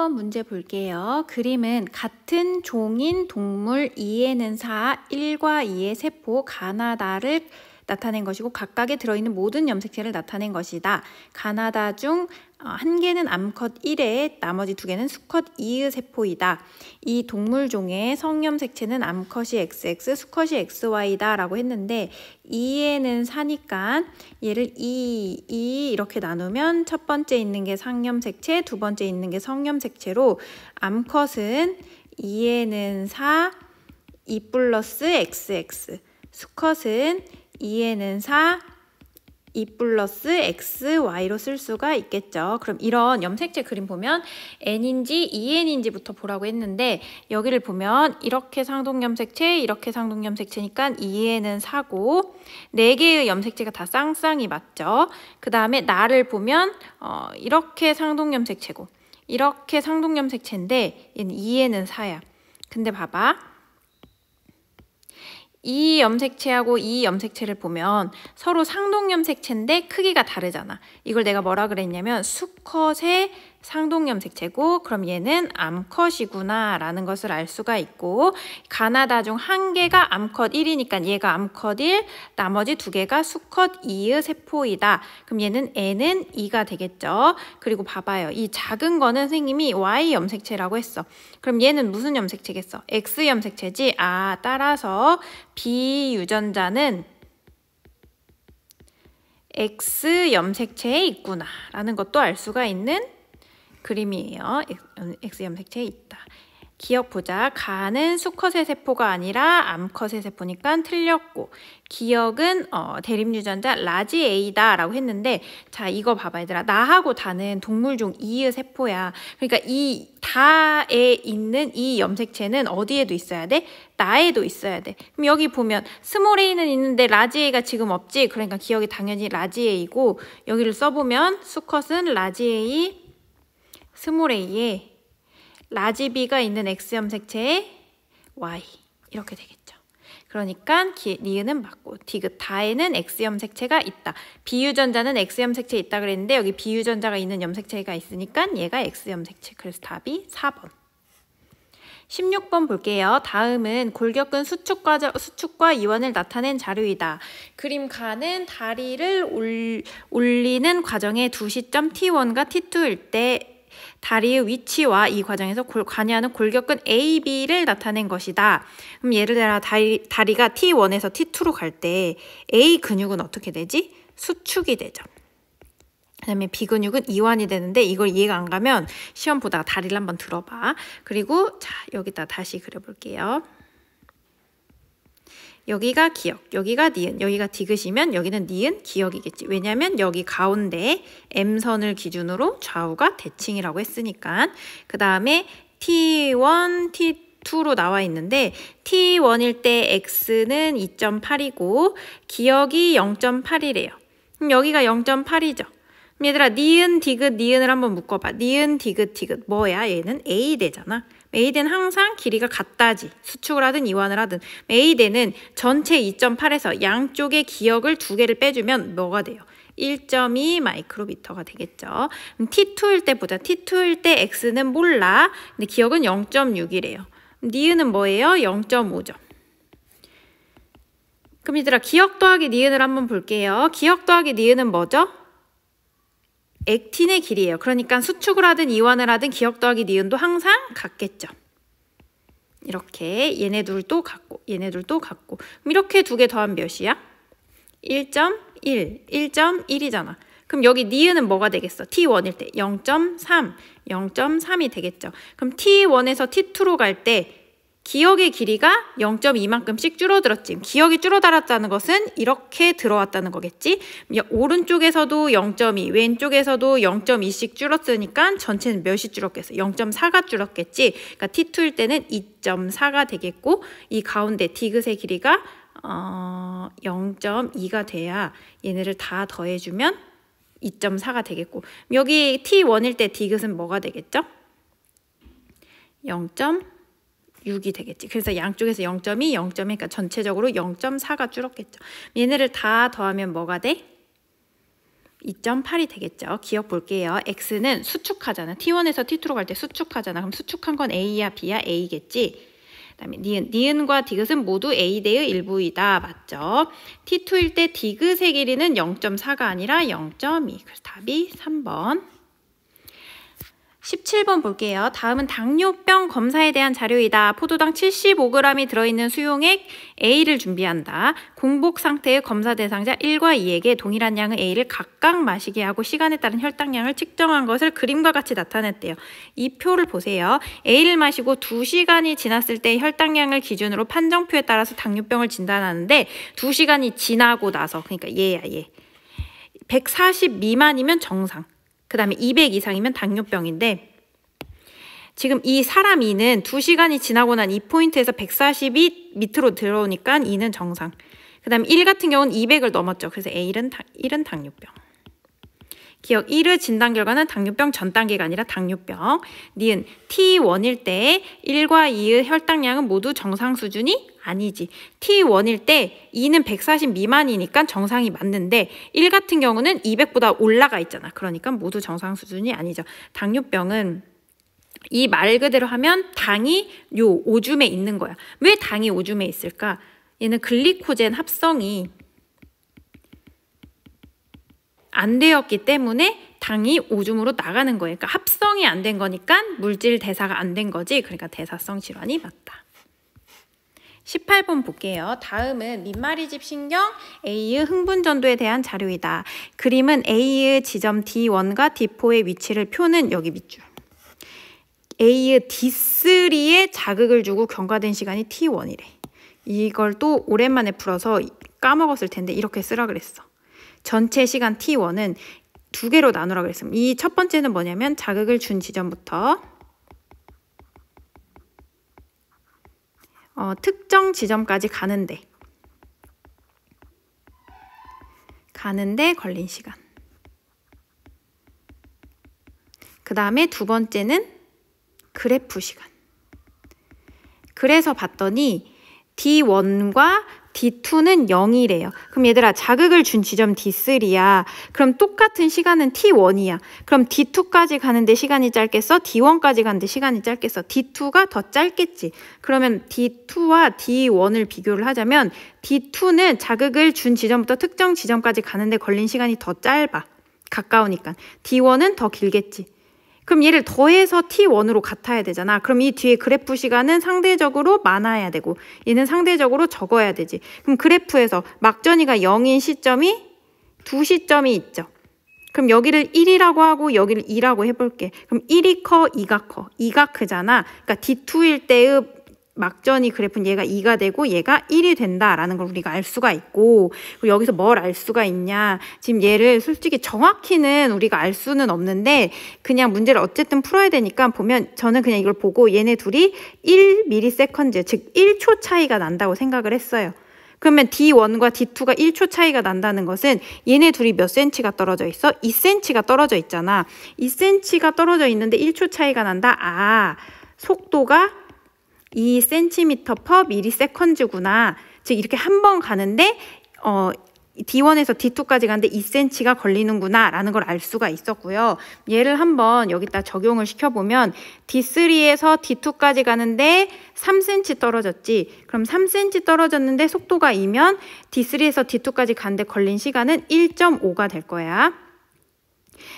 16번 문제 볼게요. 그림은 같은 종인 동물 2에는 4, 1과 2의 세포 가나다를 나타낸 것이고 각각에 들어있는 모든 염색체를 나타낸 것이다. 가나다 중 한 개는 암컷 1의 나머지 두 개는 수컷 2의 세포이다. 이 동물 종의 성염색체는 암컷이 XX, 수컷이 XY다 라고 했는데 2에는 4니까 얘를 2 이렇게 나누면 첫 번째 있는 게 상염색체, 두 번째 있는 게 성염색체로 암컷은 2에는 4, 2 플러스 XX, 수컷은 2에는 4, 2 플러스 XY로 쓸 수가 있겠죠. 그럼 이런 염색체 그림 보면 N인지 2N인지부터 보라고 했는데 여기를 보면 이렇게 상동염색체, 이렇게 상동염색체니까 2N은 4고 4개의 염색체가 다 쌍쌍이 맞죠. 그 다음에 나를 보면 이렇게 상동염색체고 이렇게 상동염색체인데 얘는 2N은 4야. 근데 봐봐. 이 염색체하고 이 염색체를 보면 서로 상동염색체인데 크기가 다르잖아. 이걸 내가 뭐라 그랬냐면 수컷의 상동염색체고 그럼 얘는 암컷이구나 라는 것을 알 수가 있고 가나다 중 한 개가 암컷 1이니까 얘가 암컷 1, 나머지 두 개가 수컷 2의 세포이다. 그럼 얘는 N은 2가 되겠죠. 그리고 봐봐요. 이 작은 거는 선생님이 Y 염색체라고 했어. 그럼 얘는 무슨 염색체겠어? X 염색체지? 따라서 B 유전자는 X 염색체에 있구나 라는 것도 알 수가 있는 그림이에요. X 염색체에 있다. 기억 보자. 가는 수컷의 세포가 아니라 암컷의 세포니까 틀렸고 기억은 대립유전자 라지 A다 라고 했는데 자 이거 봐봐 얘들아. 나하고 다는 동물종 2의 세포야. 그러니까 이 다에 있는 이 염색체는 어디에도 있어야 돼? 나에도 있어야 돼. 그럼 여기 보면 스몰 a는 있는데 라지 A가 지금 없지? 그러니까 기억이 당연히 라지 A고 여기를 써보면 수컷은 라지 A 스몰 a에 라지 B가 있는 X 염색체에 Y 이렇게 되겠죠. 그러니까 니은은 맞고 디귿 다에는 X 염색체가 있다. 비유전자는 X 염색체에 있다 그랬는데 여기 비유전자가 있는 염색체가 있으니까 얘가 X 염색체. 그래서 답이 4번. 16번 볼게요. 다음은 골격근 수축과 이완을 나타낸 자료이다. 그림 가는 다리를 올리는 과정의 두 시점 T1과 T2일 때 다리의 위치와 이 과정에서 관여하는 골격근 A, B를 나타낸 것이다. 그럼 예를 들어 다리가 T1에서 T2로 갈 때 A 근육은 어떻게 되지? 수축이 되죠. 그 다음에 B 근육은 이완이 되는데 이걸 이해가 안 가면 시험 보다가 다리를 한번 들어봐. 그리고 자 여기다 다시 그려볼게요. 여기가 기역, 여기가 니은, 여기가 디귿이면 여기는 니은, 기역이겠지. 왜냐면 여기 가운데 M선을 기준으로 좌우가 대칭이라고 했으니까. 그 다음에 T1, T2로 나와 있는데 T1일 때 X는 2.8이고 기역이 0.8이래요. 그럼 여기가 0.8이죠. 얘들아 니은, 디귿, 니은을 한번 묶어봐. 니은, 디귿, 디귿 뭐야? 얘는 A대잖아. A대는 항상 길이가 같다지. 수축을 하든 이완을 하든. A대는 전체 2.8에서 양쪽의 기역을 두 개를 빼주면 뭐가 돼요? 1.2 마이크로미터가 되겠죠. 그럼 T2일 때 보자. T2일 때 X는 몰라. 근데 기역은 0.6이래요. 니은은 뭐예요? 0.5죠. 그럼 얘들아 기역 더하기 니은을 한번 볼게요. 기역 더하기 니은은 뭐죠? 액틴의 길이에요. 그러니까 수축을 하든 이완을 하든 기역 더하기 니은도 항상 같겠죠. 이렇게 얘네들도 같고 얘네들도 같고 그럼 이렇게 두 개 더하면 몇이야? 1.1, 1.1이잖아. 그럼 여기 니은은 뭐가 되겠어? T1일 때 0.3, 0.3이 되겠죠. 그럼 T1에서 T2로 갈 때 기역의 길이가 0.2만큼씩 줄어들었지. 기역이 줄어들었다는 것은 이렇게 들어왔다는 거겠지. 오른쪽에서도 0.2, 왼쪽에서도 0.2씩 줄었으니까 전체는 몇이 줄었겠어? 0.4가 줄었겠지. 그러니까 T2일 때는 2.4가 되겠고 이 가운데 디귿의 길이가 0.2가 돼야 얘네를 다 더해주면 2.4가 되겠고 여기 T1일 때 디귿은 뭐가 되겠죠? 0.6이 되겠지. 그래서 양쪽에서 0.2, 0.1, 그러니까 전체적으로 0.4가 줄었겠죠. 얘네를 다 더하면 뭐가 돼? 2.8이 되겠죠. 기억 볼게요. x는 수축하잖아. t1에서 t2로 갈 때 수축하잖아. 그럼 수축한 건 a야, b야, a겠지. 그다음에 니은과 디귿은 모두 a 대의 일부이다. 맞죠? t2일 때 디귿의 길이는 0.4가 아니라 0.2. 그래서 답이 3번. 17번 볼게요. 다음은 당뇨병 검사에 대한 자료이다. 포도당 75g이 들어있는 수용액 A를 준비한다. 공복 상태의 검사 대상자 1과 2에게 동일한 양의 A를 각각 마시게 하고 시간에 따른 혈당량을 측정한 것을 그림과 같이 나타냈대요. 이 표를 보세요. A를 마시고 2시간이 지났을 때 혈당량을 기준으로 판정표에 따라서 당뇨병을 진단하는데 2시간이 지나고 나서, 그러니까 얘야 얘. 140 미만이면 정상. 그 다음에 200 이상이면 당뇨병인데 지금 이 사람 2는 2시간이 지나고 난 이 포인트에서 140이 밑으로 들어오니까 2는 정상. 그 다음에 1 같은 경우는 200을 넘었죠. 그래서 A1은 당뇨병. 기억 1의 진단 결과는 당뇨병 전 단계가 아니라 당뇨병. 니은 T1일 때 1과 2의 혈당량은 모두 정상 수준이 아니지. T1일 때 2는 140 미만이니까 정상이 맞는데 1 같은 경우는 200보다 올라가 있잖아. 그러니까 모두 정상 수준이 아니죠. 당뇨병은 이 말 그대로 하면 당이 요 오줌에 있는 거야. 왜 당이 오줌에 있을까? 얘는 글리코젠 합성이 안 되었기 때문에 당이 오줌으로 나가는 거예요. 그러니까 합성이 안 된 거니까 물질 대사가 안 된 거지. 그러니까 대사성 질환이 맞다. 18번 볼게요. 다음은 민마리집 신경 A의 흥분 전도에 대한 자료이다. 그림은 A의 지점 D1과 D4의 위치를 표는 여기 밑줄. A의 D3에 자극을 주고 경과된 시간이 T1이래. 이걸 또 오랜만에 풀어서 까먹었을 텐데 이렇게 쓰라 그랬어. 전체 시간 T1은 2개로 나누라 그랬습니다. 이 첫 번째는 뭐냐면 자극을 준 지점부터 특정 지점까지 가는데 걸린 시간. 그 다음에 두 번째는 그래프 시간. 그래서 봤더니 D1과 D2는 0이래요. 그럼 얘들아 자극을 준 지점 D3야. 그럼 똑같은 시간은 T1이야. 그럼 D2까지 가는데 시간이 짧겠어? D1까지 가는데 시간이 짧겠어? D2가 더 짧겠지. 그러면 D2와 D1을 비교를 하자면 D2는 자극을 준 지점부터 특정 지점까지 가는데 걸린 시간이 더 짧아. 가까우니까. D1은 더 길겠지. 그럼 얘를 더해서 T1으로 같아야 되잖아. 그럼 이 뒤에 그래프 시간은 상대적으로 많아야 되고 얘는 상대적으로 적어야 되지. 그럼 그래프에서 막전이가 0인 시점이 두 시점이 있죠. 그럼 여기를 1이라고 하고 여기를 2라고 해볼게. 그럼 1이 커, 2가 커. 2가 크잖아. 그러니까 D2일 때의 막전이 그래프는 얘가 2가 되고 얘가 1이 된다라는 걸 우리가 알 수가 있고, 그리고 여기서 뭘 알 수가 있냐. 지금 얘를 솔직히 정확히는 우리가 알 수는 없는데 그냥 문제를 어쨌든 풀어야 되니까 보면 저는 그냥 이걸 보고 얘네 둘이 1ms, 즉 1초 차이가 난다고 생각을 했어요. 그러면 D1과 D2가 1초 차이가 난다는 것은 얘네 둘이 몇 cm가 떨어져 있어? 2cm가 떨어져 있잖아. 2cm가 떨어져 있는데 1초 차이가 난다? 아, 속도가 2cm/ms구나. 즉 이렇게 한 번 가는데 D1에서 D2까지 가는데 2cm가 걸리는구나 라는 걸 알 수가 있었고요. 얘를 한번 여기다 적용을 시켜보면 D3에서 D2까지 가는데 3cm 떨어졌지. 그럼 3cm 떨어졌는데 속도가 2면 D3에서 D2까지 가는데 걸린 시간은 1.5가 될 거야.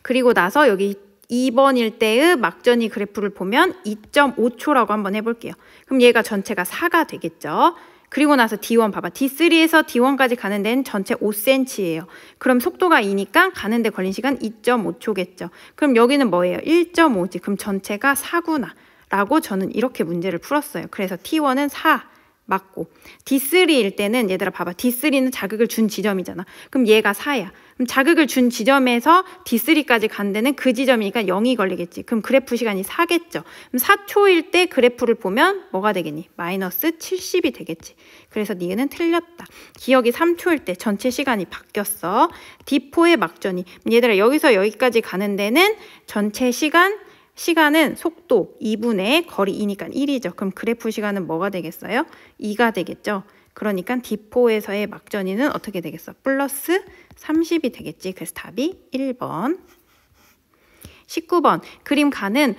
그리고 나서 여기 2번일 때의 막전이 그래프를 보면 2.5초라고 한번 해볼게요. 그럼 얘가 전체가 4가 되겠죠. 그리고 나서 D1 봐봐. D3에서 D1까지 가는 데는 전체 5cm예요. 그럼 속도가 2니까 가는데 걸린 시간 2.5초겠죠. 그럼 여기는 뭐예요? 1.5지. 그럼 전체가 4구나 라고 저는 이렇게 문제를 풀었어요. 그래서 T1은 4 맞고, D3일 때는 얘들아 봐봐. D3는 자극을 준 지점이잖아. 그럼 얘가 4야. 그럼 자극을 준 지점에서 D3까지 간 데는 그 지점이니까 0이 걸리겠지. 그럼 그래프 시간이 4겠죠. 그럼 4초일 때 그래프를 보면 뭐가 되겠니? 마이너스 70이 되겠지. 그래서 니은은 틀렸다. 기억이 3초일 때 전체 시간이 바뀌었어. D4의 막전이. 얘들아 여기서 여기까지 가는 데는 전체 시간은 속도 2분의 거리 2니까 1이죠. 그럼 그래프 시간은 뭐가 되겠어요? 2가 되겠죠. 그러니까 D4에서의 막전이는 어떻게 되겠어? 플러스 30이 되겠지. 그래서 답이 1번. 19번. 그림 가는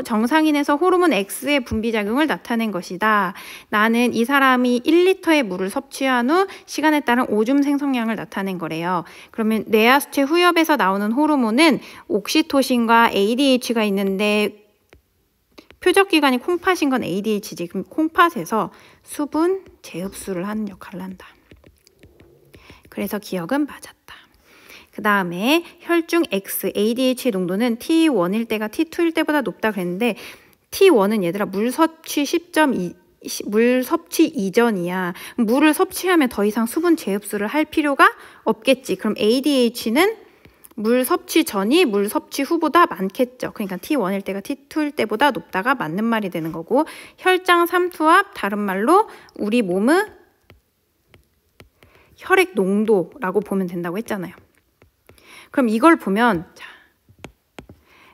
정상인에서 호르몬 X의 분비작용을 나타낸 것이다. 나는 이 사람이 1리터의 물을 섭취한 후 시간에 따른 오줌 생성량을 나타낸 거래요. 그러면 뇌하수체 후엽에서 나오는 호르몬은 옥시토신과 ADH가 있는데 표적기관이 콩팥인 건 ADH지. 그럼 콩팥에서 수분 재흡수를 하는 역할을 한다. 그래서 기억은 맞았다. 그 다음에 혈중 X, ADH 농도는 T1일 때가 T2일 때보다 높다 그랬는데 T1은 얘들아 물 섭취 이전이야. 물을 섭취하면 더 이상 수분 재흡수를 할 필요가 없겠지. 그럼 ADH는 물 섭취 전이 물 섭취 후보다 많겠죠. 그러니까 T1일 때가 T2일 때보다 높다가 맞는 말이 되는 거고 혈장 삼투압 다른 말로 우리 몸의 혈액 농도라고 보면 된다고 했잖아요. 그럼 이걸 보면 자,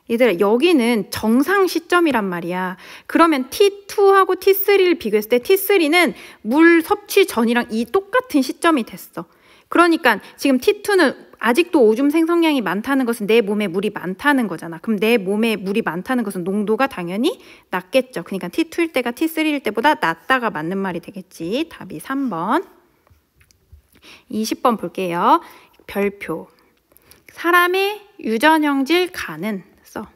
얘들아 여기는 정상 시점이란 말이야. 그러면 T2하고 T3를 비교했을 때 T3는 물 섭취 전이랑 이 똑같은 시점이 됐어. 그러니까 지금 T2는 아직도 오줌 생성량이 많다는 것은 내 몸에 물이 많다는 거잖아. 그럼 내 몸에 물이 많다는 것은 농도가 당연히 낮겠죠. 그러니까 T2일 때가 T3일 때보다 낮다가 맞는 말이 되겠지. 답이 3번. 20번 볼게요. 별표. 사람의 유전형질 가는 써.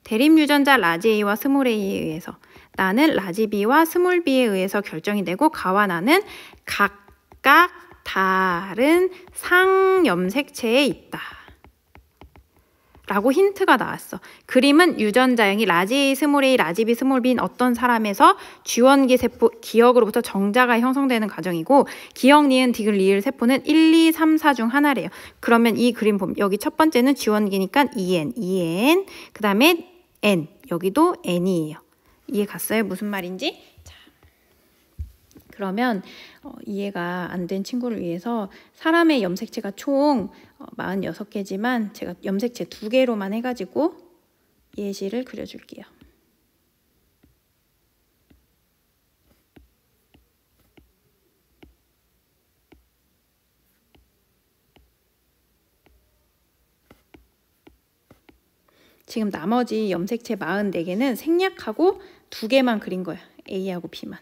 대립유전자 라지 A와 스몰 A에 의해서 나는 라지 B와 스몰 B에 의해서 결정이 되고 가와 나는 각각 다른 상염색체에 있다. 라고 힌트가 나왔어. 그림은 유전자형이 라지 A, 스몰 A, 라지 B, 스몰 B인 어떤 사람에서 쥐원기 세포 기억으로부터 정자가 형성되는 과정이고 기억, 니은, 디귿, 리을 세포는 1, 2, 3, 4 중 하나래요. 그러면 이 그림 보면 여기 첫 번째는 쥐원기니까 EN, 그 다음에 N, 여기도 N이에요. 이해 갔어요? 무슨 말인지? 자, 그러면 이해가 안 된 친구를 위해서 사람의 염색체가 총 46개지만 제가 염색체 2개로만 해가지고 예시를 그려줄게요. 지금 나머지 염색체 44개는 생략하고 2개만 그린 거야. A하고 B만.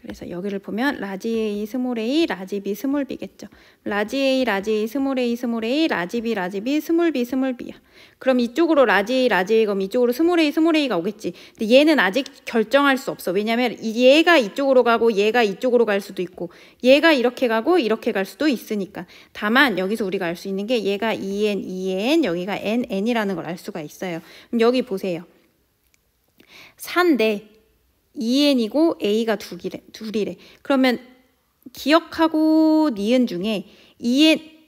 그래서 여기를 보면 라지 A, 스몰 A, 라지 B, 스몰 B겠죠. 라지 A, 라지 A, 스몰 A, 스몰 A, 라지 B, 라지 B, 스몰 B, 스몰 B야. 그럼 이쪽으로 라지 A, 라지 A, 그럼 이쪽으로 스몰 A, 스몰 A가 오겠지. 근데 얘는 아직 결정할 수 없어. 왜냐면 얘가 이쪽으로 가고 얘가 이쪽으로 갈 수도 있고 얘가 이렇게 가고 이렇게 갈 수도 있으니까. 다만 여기서 우리가 알 수 있는 게 얘가 EN, 여기가 N이라는 걸 알 수가 있어요. 그럼 여기 보세요. 산데 EN이고 A가 둘이래. 그러면 기억하고 니은 중에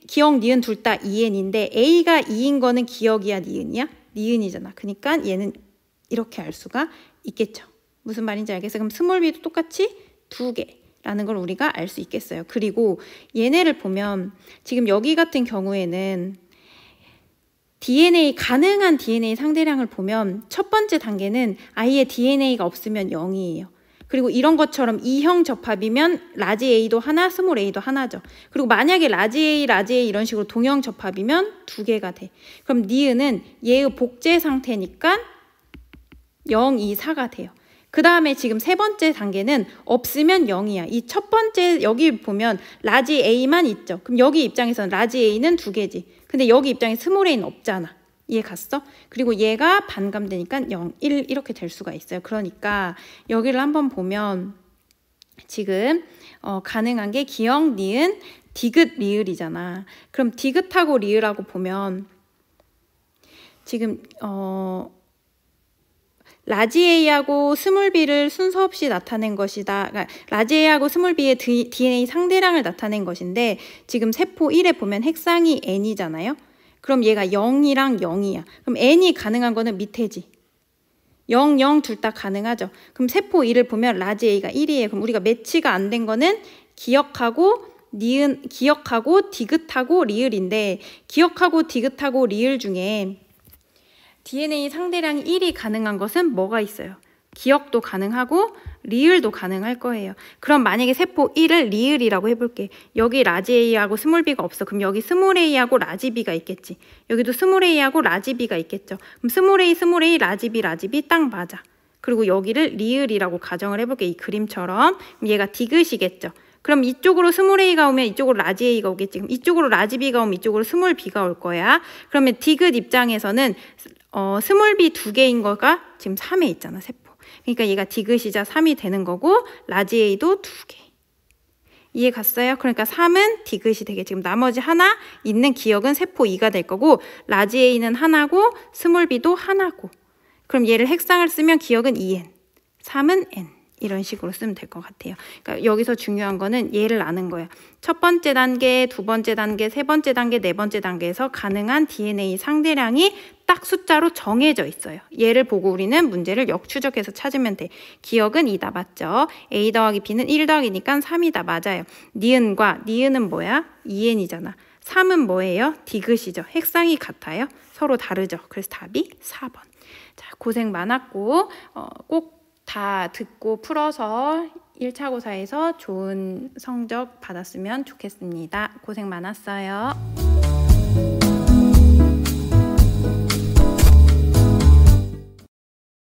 기억, 니은 둘 다 EN인데 A가 2인 거는 기억이야, 니은이야? 니은이잖아. 그러니까 얘는 이렇게 알 수가 있겠죠. 무슨 말인지 알겠어요? 그럼 스몰 B도 똑같이 2개라는 걸 우리가 알 수 있겠어요. 그리고 얘네를 보면 지금 여기 같은 경우에는 가능한 DNA 상대량을 보면 첫 번째 단계는 아예 DNA가 없으면 0이에요. 그리고 이런 것처럼 E형 접합이면 라지 A도 하나, 스몰 A도 하나죠. 그리고 만약에 라지 A 이런 식으로 동형 접합이면 2개가 돼. 그럼 니은은 얘의 복제 상태니까 0, 2, 4가 돼요. 그 다음에 지금 세 번째 단계는 없으면 0이야. 이 첫 번째 여기 보면 라지 A만 있죠. 그럼 여기 입장에서는 라지 A는 2개지. 근데 여기 입장에 스몰 A는 없잖아. 이해 갔어? 그리고 얘가 반감되니까 0, 1 이렇게 될 수가 있어요. 그러니까 여기를 한번 보면 지금 가능한 게 기억, 니은, 디귿, 리을이잖아. 그럼 디귿하고 리을하고 보면 지금 라지 A하고 스몰 B를 순서 없이 나타낸 것이다. 그러니까 라지 A하고 스몰 B의 DNA 상대량을 나타낸 것인데 지금 세포 1에 보면 핵상이 N이잖아요. 그럼 얘가 0이랑 0이야. 그럼 N이 가능한 거는 밑에지. 0, 0 둘 다 가능하죠. 그럼 세포 1을 보면 라지 A가 1이에요. 그럼 우리가 매치가 안 된 거는 기억하고 디귿하고 리을인데 기억하고 디귿하고 리을 중에 DNA 상대량이 1이 가능한 것은 뭐가 있어요? 기억도 가능하고 리을도 가능할 거예요. 그럼 만약에 세포 1을 리을이라고 해볼게. 여기 라지 A하고 스몰 b가 없어. 그럼 여기 스몰 A하고 라지 B가 있겠지. 여기도 스몰 A하고 라지 B가 있겠죠. 그럼 스몰 A, 라지 B 딱 맞아. 그리고 여기를 리을이라고 가정을 해볼게. 이 그림처럼. 그럼 얘가 디귿이겠죠. 그럼 이쪽으로 스몰 A가 오면 이쪽으로 라지 A가 오겠지. 그럼 이쪽으로 라지 B가 오면 이쪽으로 스몰 B가 올 거야. 그러면 디귿 입장에서는 스몰 B 2개인 거가 지금 3에 있잖아, 세포. 그러니까 얘가 디귿이자 3이 되는 거고 라지 A도 2개. 이해 갔어요? 그러니까 3은 디귿이 되게 지금 나머지 하나 있는 기억은 세포 2가 될 거고 라지 A는 하나고 스몰 b도 하나고 그럼 얘를 핵상을 쓰면 기억은 2n, 3은 n 이런 식으로 쓰면 될 것 같아요. 그러니까 여기서 중요한 거는 얘를 아는 거야. 첫 번째 단계, 두 번째 단계, 세 번째 단계, 네 번째 단계에서 가능한 DNA 상대량이 딱 숫자로 정해져 있어요. 얘를 보고 우리는 문제를 역추적해서 찾으면 돼. 기억은 2다, 맞죠? A 더하기 B는 1 더하기니까 3이다, 맞아요. 니은은 뭐야? 2n이잖아. 3은 뭐예요? 디귿이죠. 핵상이 같아요. 서로 다르죠. 그래서 답이 4번. 자, 고생 많았고 꼭 다 듣고 풀어서 1차고사에서 좋은 성적 받았으면 좋겠습니다. 고생 많았어요.